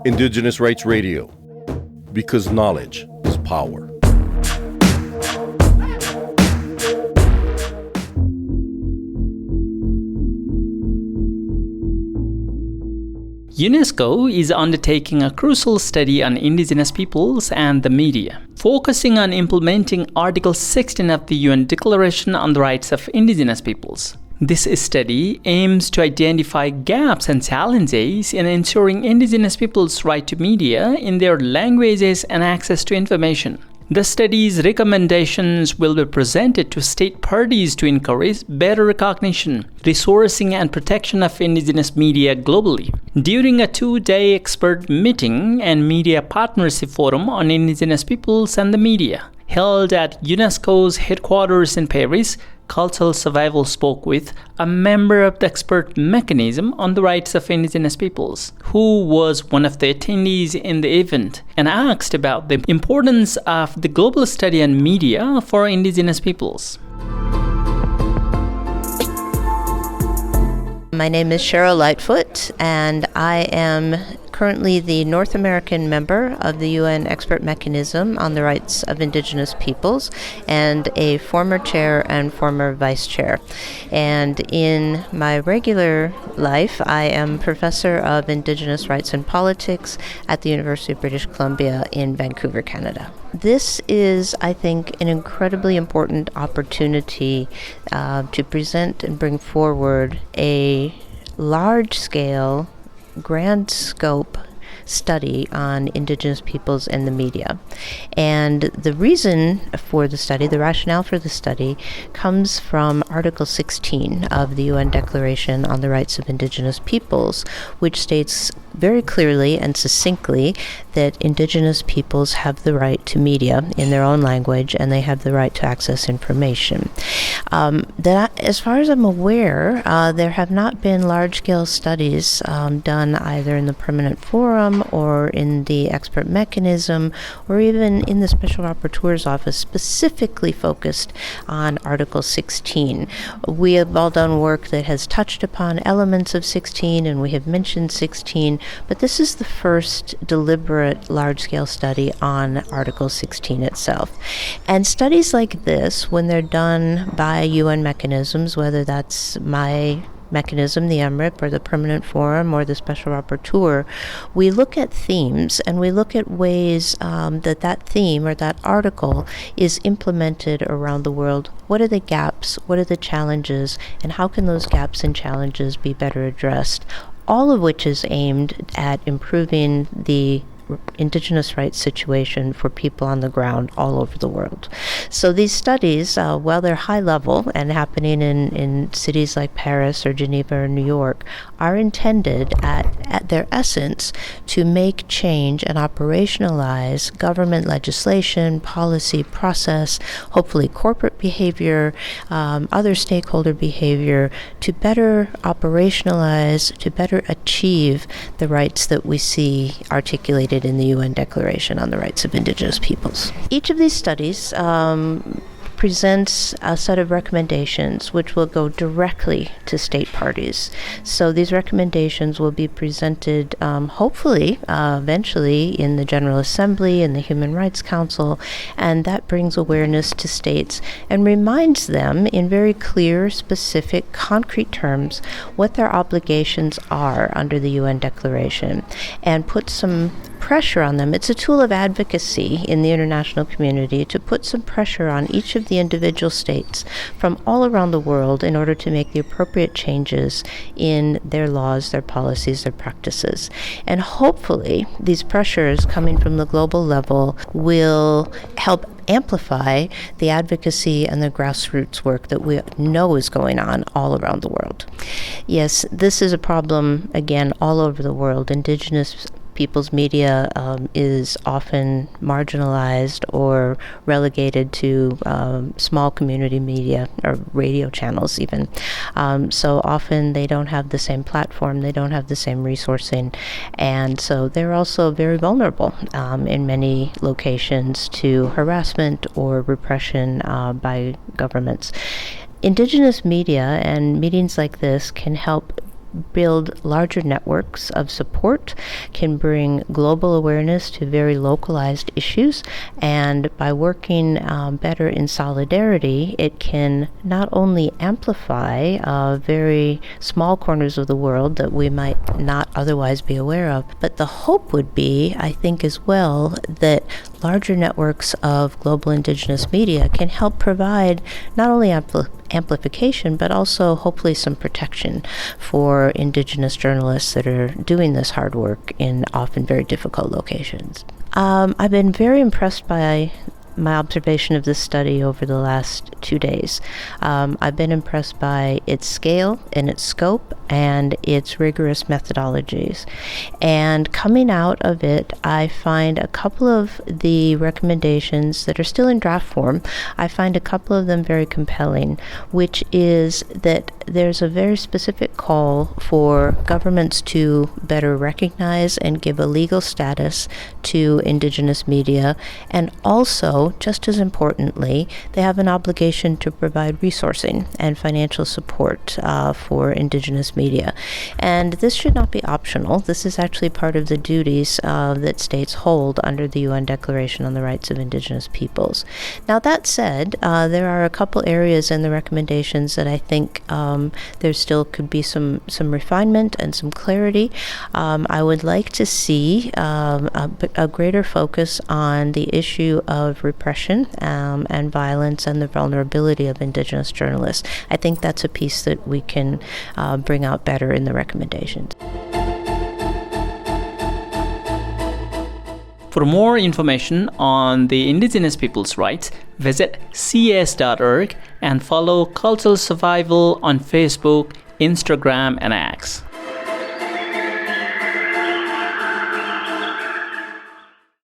Indigenous Rights Radio, because knowledge is power. UNESCO is undertaking a crucial study on Indigenous peoples and the media, focusing on implementing Article 16 of the UN Declaration on the Rights of Indigenous Peoples. This study aims to identify gaps and challenges in ensuring Indigenous peoples' right to media in their languages and access to information. The study's recommendations will be presented to state parties to encourage better recognition, resourcing, and protection of Indigenous media globally. During a 2-day expert meeting and media partnership forum on Indigenous peoples and the media, held at UNESCO's headquarters in Paris, Cultural Survival spoke with a member of the expert mechanism on the rights of Indigenous peoples, who was one of the attendees in the event, and asked about the importance of the global study on media for Indigenous peoples. My name is Sheryl Lightfoot, and I am currently the North American member of the UN Expert Mechanism on the Rights of Indigenous Peoples, and a former chair and former vice chair. And in my regular life, I am professor of Indigenous Rights and Politics at the University of British Columbia in Vancouver, Canada. This is, I think, an incredibly important opportunity to present and bring forward a large-scale, grand scope study on Indigenous peoples and the media. And the reason for the study, the rationale for the study, comes from Article 16 of the UN Declaration on the Rights of Indigenous Peoples, which states very clearly and succinctly that Indigenous peoples have the right to media in their own language, and they have the right to access information. As far as I'm aware, there have not been large-scale studies done either in the Permanent Forum or in the Expert Mechanism or even in the Special Rapporteur's Office specifically focused on Article 16. We have all done work that has touched upon elements of 16, and we have mentioned 16, but this is the first deliberate large-scale study on Article 16 itself. And studies like this, when they're done by UN mechanisms, whether that's my mechanism, the EMRIP, or the Permanent Forum, or the Special Rapporteur, we look at themes and we look at ways that theme or that article is implemented around the world. What are the gaps? What are the challenges? And how can those gaps and challenges be better addressed? All of which is aimed at improving the Indigenous rights situation for people on the ground all over the world. So these studies, while they're high level and happening in cities like Paris or Geneva or New York, are intended at their essence to make change and operationalize government legislation, policy, process, hopefully corporate behavior, other stakeholder behavior, to better operationalize, to better achieve the rights that we see articulated in the UN Declaration on the Rights of Indigenous Peoples. Each of these studies presents a set of recommendations which will go directly to state parties. So these recommendations will be presented hopefully eventually in the General Assembly and the Human Rights Council, and that brings awareness to states and reminds them in very clear, specific, concrete terms what their obligations are under the UN Declaration, and puts some pressure on them. It's a tool of advocacy in the international community to put some pressure on each of the individual states from all around the world in order to make the appropriate changes in their laws, their policies, their practices. And hopefully these pressures coming from the global level will help amplify the advocacy and the grassroots work that we know is going on all around the world. Yes, this is a problem, again, all over the world. Indigenous people's media is often marginalized or relegated to small community media or radio channels even. So often they don't have the same platform, they don't have the same resourcing, and so they're also very vulnerable in many locations to harassment or repression by governments. Indigenous media and meetings like this can help build larger networks of support, can bring global awareness to very localized issues, and by working better in solidarity, it can not only amplify very small corners of the world that we might not otherwise be aware of, but the hope would be, I think as well, that larger networks of global Indigenous media can help provide not only amplification, but also hopefully some protection for Indigenous journalists that are doing this hard work in often very difficult locations. I've been very impressed by my observation of this study over the last 2 days. I've been impressed by its scale and its scope and its rigorous methodologies. And coming out of it, I find a couple of the recommendations that are still in draft form, I find a couple of them very compelling, which is that there's a very specific call for governments to better recognize and give a legal status to Indigenous media, and also, just as importantly, they have an obligation to provide resourcing and financial support for Indigenous media. And this should not be optional. This is actually part of the duties that states hold under the UN Declaration on the Rights of Indigenous Peoples. Now, that said, there are a couple areas in the recommendations that I think there still could be some refinement and some clarity. I would like to see a greater focus on the issue of repression and violence and the vulnerability of Indigenous journalists. I think that's a piece that we can bring out better in the recommendations. For more information on the Indigenous people's rights, visit cas.org and follow Cultural Survival on Facebook, Instagram, and X.